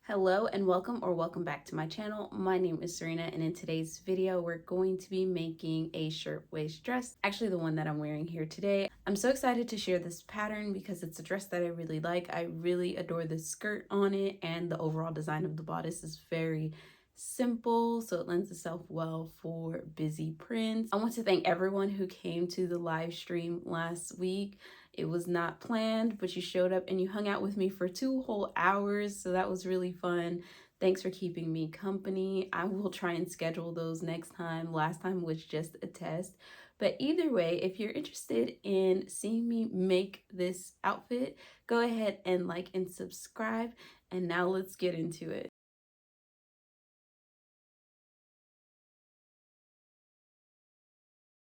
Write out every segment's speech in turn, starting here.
Hello and welcome back to my channel. My name is SewRena, and in today's video we're going to be making a shirtwaist dress, actually the one that I'm wearing here today. I'm so excited to share this pattern because it's a dress that I really like. I really adore the skirt on it, and the overall design of the bodice is very simple, so it lends itself well for busy prints. I want to thank everyone who came to the live stream last week. It was not planned, but you showed up and you hung out with me for 2 whole hours, so that was really fun. Thanks for keeping me company. I will try and schedule those next time. Last time was just a test. But either way, if you're interested in seeing me make this outfit, go ahead and like and subscribe. And now let's get into it.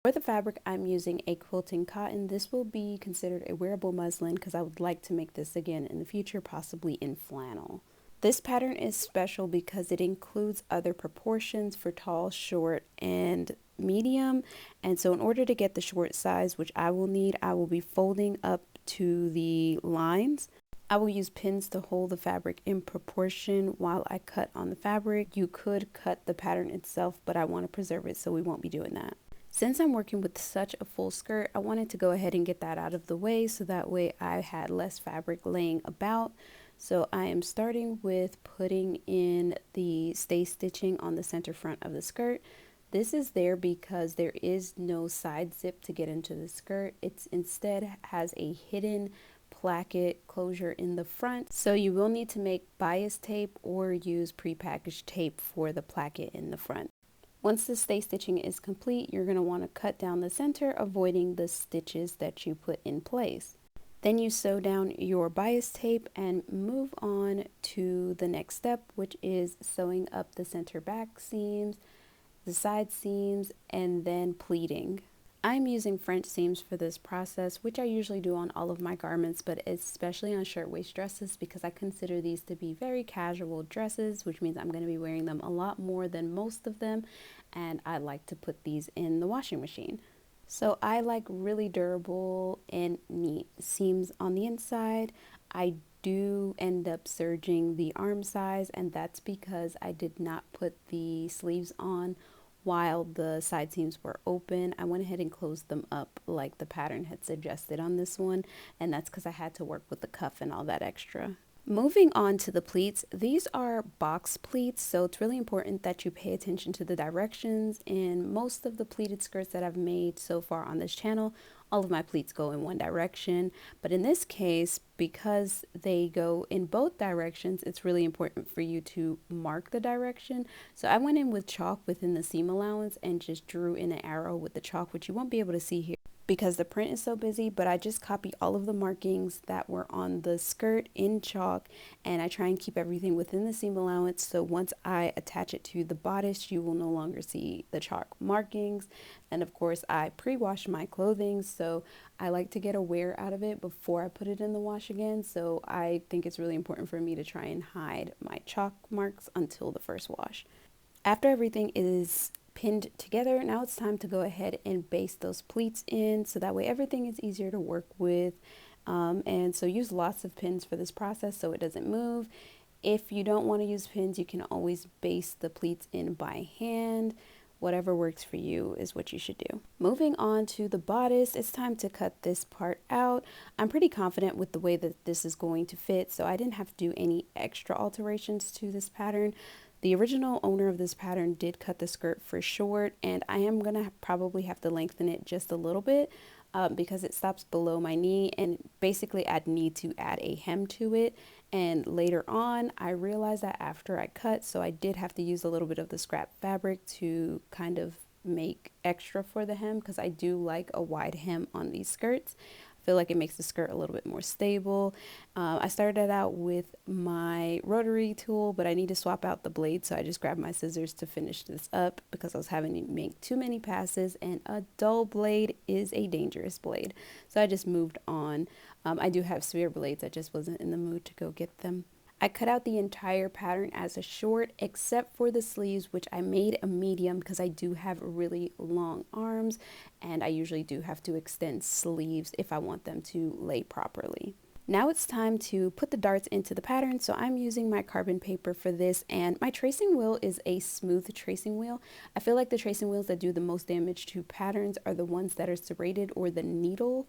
For the fabric, I'm using a quilting cotton. This will be considered a wearable muslin because I would like to make this again in the future, possibly in flannel. This pattern is special because it includes other proportions for tall, short, and medium. And so in order to get the short size, which I will need, I will be folding up to the lines. I will use pins to hold the fabric in proportion while I cut on the fabric. You could cut the pattern itself, but I want to preserve it, so we won't be doing that. Since I'm working with such a full skirt, I wanted to go ahead and get that out of the way so that way I had less fabric laying about. So I am starting with putting in the stay stitching on the center front of the skirt. This is there because there is no side zip to get into the skirt. It instead has a hidden placket closure in the front. So you will need to make bias tape or use prepackaged tape for the placket in the front. Once the stay stitching is complete, you're going to want to cut down the center, avoiding the stitches that you put in place. Then you sew down your bias tape and move on to the next step, which is sewing up the center back seams, the side seams, and then pleating. I'm using French seams for this process, which I usually do on all of my garments, but especially on shirtwaist dresses because I consider these to be very casual dresses, which means I'm going to be wearing them a lot more than most of them, and I like to put these in the washing machine. So I like really durable and neat seams on the inside. I do end up serging the arm size, and that's because I did not put the sleeves on while the side seams were open. I went ahead and closed them up like the pattern had suggested on this one, and that's because I had to work with the cuff and all that extra. Moving on to the pleats, these are box pleats, so it's really important that you pay attention to the directions. In most of the pleated skirts that I've made so far on this channel, all of my pleats go in one direction, but in this case, because they go in both directions, it's really important for you to mark the direction. So I went in with chalk within the seam allowance and just drew in an arrow with the chalk, which you won't be able to see here because the print is so busy, but I just copy all of the markings that were on the skirt in chalk, and I try and keep everything within the seam allowance, so once I attach it to the bodice, you will no longer see the chalk markings. And of course, I pre-wash my clothing, so I like to get a wear out of it before I put it in the wash again, so I think it's really important for me to try and hide my chalk marks until the first wash. After everything is pinned together, now it's time to go ahead and baste those pleats in so that way everything is easier to work with. And so use lots of pins for this process so it doesn't move. If you don't want to use pins, you can always baste the pleats in by hand. Whatever works for you is what you should do. Moving on to the bodice, it's time to cut this part out. I'm pretty confident with the way that this is going to fit, so I didn't have to do any extra alterations to this pattern. The original owner of this pattern did cut the skirt for short, and I am going to probably have to lengthen it just a little bit because it stops below my knee, and basically I'd need to add a hem to it. And later on, I realized that after I cut, so I did have to use a little bit of the scrap fabric to kind of make extra for the hem because I do like a wide hem on these skirts. Feel like it makes the skirt a little bit more stable. I started out with my rotary tool, but I need to swap out the blade, so I just grabbed my scissors to finish this up because I was having to make too many passes, and a dull blade is a dangerous blade. So I just moved on. I do have spare blades, I just wasn't in the mood to go get them. I cut out the entire pattern as a short except for the sleeves, which I made a medium because I do have really long arms and I usually do have to extend sleeves if I want them to lay properly. Now it's time to put the darts into the pattern, so I'm using my carbon paper for this, and my tracing wheel is a smooth tracing wheel. I feel like the tracing wheels that do the most damage to patterns are the ones that are serrated or the needle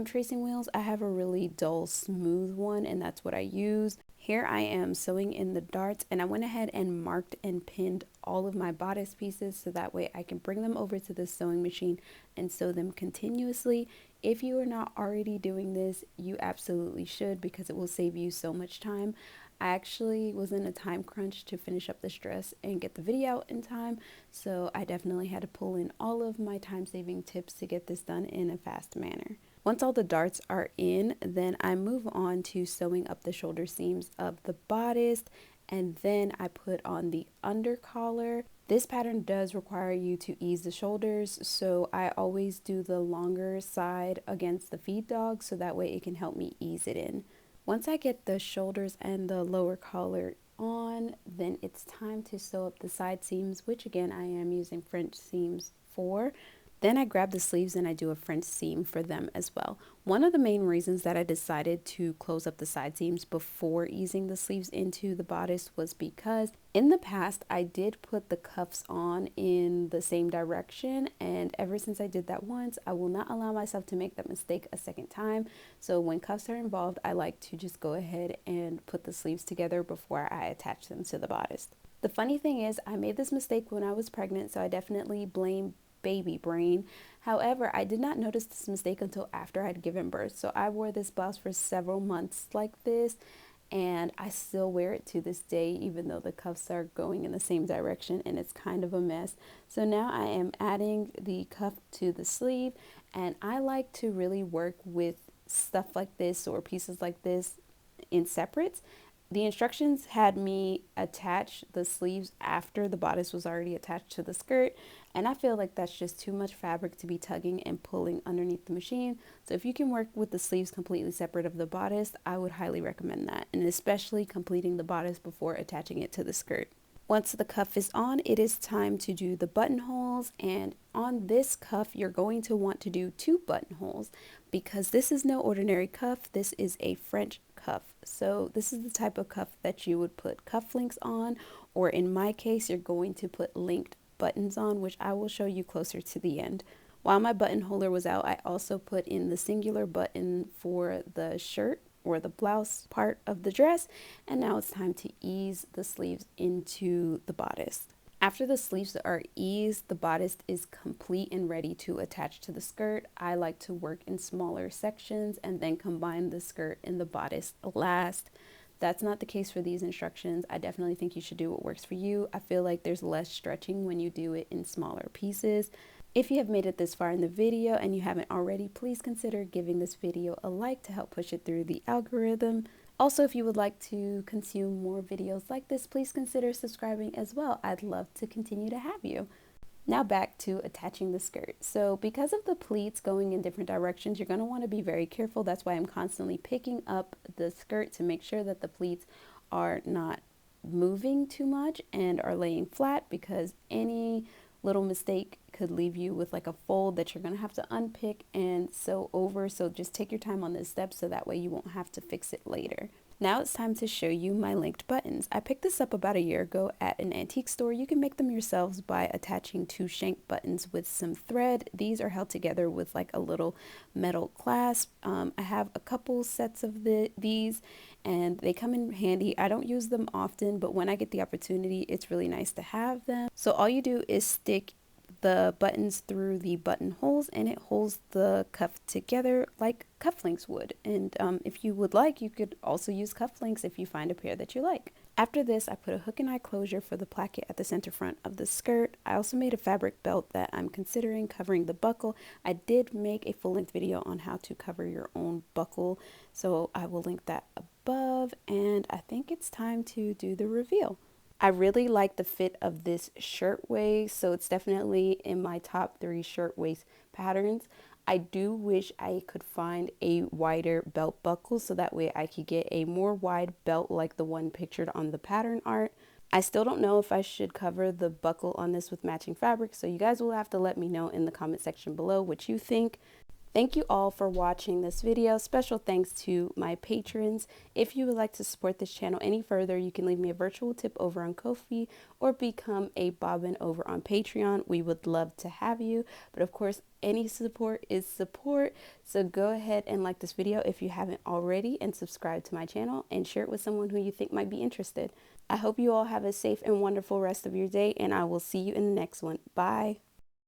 tracing wheels. I have a really dull smooth one, and that's what I use. Here I am sewing in the darts, and I went ahead and marked and pinned all of my bodice pieces so that way I can bring them over to the sewing machine and sew them continuously. If you are not already doing this, you absolutely should, because it will save you so much time. I actually was in a time crunch to finish up this dress and get the video out in time, so I definitely had to pull in all of my time-saving tips to get this done in a fast manner. Once all the darts are in, then I move on to sewing up the shoulder seams of the bodice, and then I put on the under collar. This pattern does require you to ease the shoulders, so I always do the longer side against the feed dog so that way it can help me ease it in. Once I get the shoulders and the lower collar on, then it's time to sew up the side seams, which again I am using French seams for. Then I grab the sleeves and I do a French seam for them as well. One of the main reasons that I decided to close up the side seams before easing the sleeves into the bodice was because in the past I did put the cuffs on in the same direction, and ever since I did that once, I will not allow myself to make that mistake a second time. So when cuffs are involved, I like to just go ahead and put the sleeves together before I attach them to the bodice. The funny thing is, I made this mistake when I was pregnant, so I definitely blame baby brain. However, I did not notice this mistake until after I had given birth. So I wore this blouse for several months like this, and I still wear it to this day, even though the cuffs are going in the same direction and it's kind of a mess. So now I am adding the cuff to the sleeve, and I like to really work with stuff like this or pieces like this in separates. The instructions had me attach the sleeves after the bodice was already attached to the skirt, and I feel like that's just too much fabric to be tugging and pulling underneath the machine. So if you can work with the sleeves completely separate of the bodice, I would highly recommend that, and especially completing the bodice before attaching it to the skirt. Once the cuff is on, it is time to do the buttonholes, and on this cuff you're going to want to do 2 buttonholes because this is no ordinary cuff. This is a French cuff. So this is the type of cuff that you would put cufflinks on, or in my case you're going to put linked buttons on, which I will show you closer to the end. While my buttonholer was out, I also put in the singular button for the shirt or the blouse part of the dress, and now it's time to ease the sleeves into the bodice. After the sleeves are eased, the bodice is complete and ready to attach to the skirt. I like to work in smaller sections and then combine the skirt and the bodice last. That's not the case for these instructions. I definitely think you should do what works for you. I feel like there's less stretching when you do it in smaller pieces. If you have made it this far in the video and you haven't already, please consider giving this video a like to help push it through the algorithm. Also, if you would like to consume more videos like this, please consider subscribing as well. I'd love to continue to have you. Now back to attaching the skirt. So because of the pleats going in different directions, you're going to want to be very careful. That's why I'm constantly picking up the skirt to make sure that the pleats are not moving too much and are laying flat, because any little mistake could leave you with like a fold that you're going to have to unpick and sew over. So just take your time on this step so that way you won't have to fix it later. Now it's time to show you my linked buttons. I picked this up about a year ago at an antique store. You can make them yourselves by attaching 2 shank buttons with some thread. These are held together with like a little metal clasp. I have a couple sets of these, and they come in handy. I don't use them often, but when I get the opportunity, it's really nice to have them. So all you do is stick the buttons through the buttonholes, and it holds the cuff together like cufflinks would. And if you would like, you could also use cufflinks if you find a pair that you like. After this, I put a hook and eye closure for the placket at the center front of the skirt. I also made a fabric belt that I'm considering covering the buckle. I did make a full-length video on how to cover your own buckle, so I will link that above, and I think it's time to do the reveal. I really like the fit of this shirtwaist, so it's definitely in my top 3 shirtwaist patterns. I do wish I could find a wider belt buckle so that way I could get a more wide belt like the one pictured on the pattern art. I still don't know if I should cover the buckle on this with matching fabric, so you guys will have to let me know in the comment section below what you think. Thank you all for watching this video. Special thanks to my patrons. If you would like to support this channel any further, you can leave me a virtual tip over on Ko-fi or become a bobbin over on Patreon. We would love to have you. But of course, any support is support. So go ahead and like this video if you haven't already, and subscribe to my channel and share it with someone who you think might be interested. I hope you all have a safe and wonderful rest of your day, and I will see you in the next one. Bye.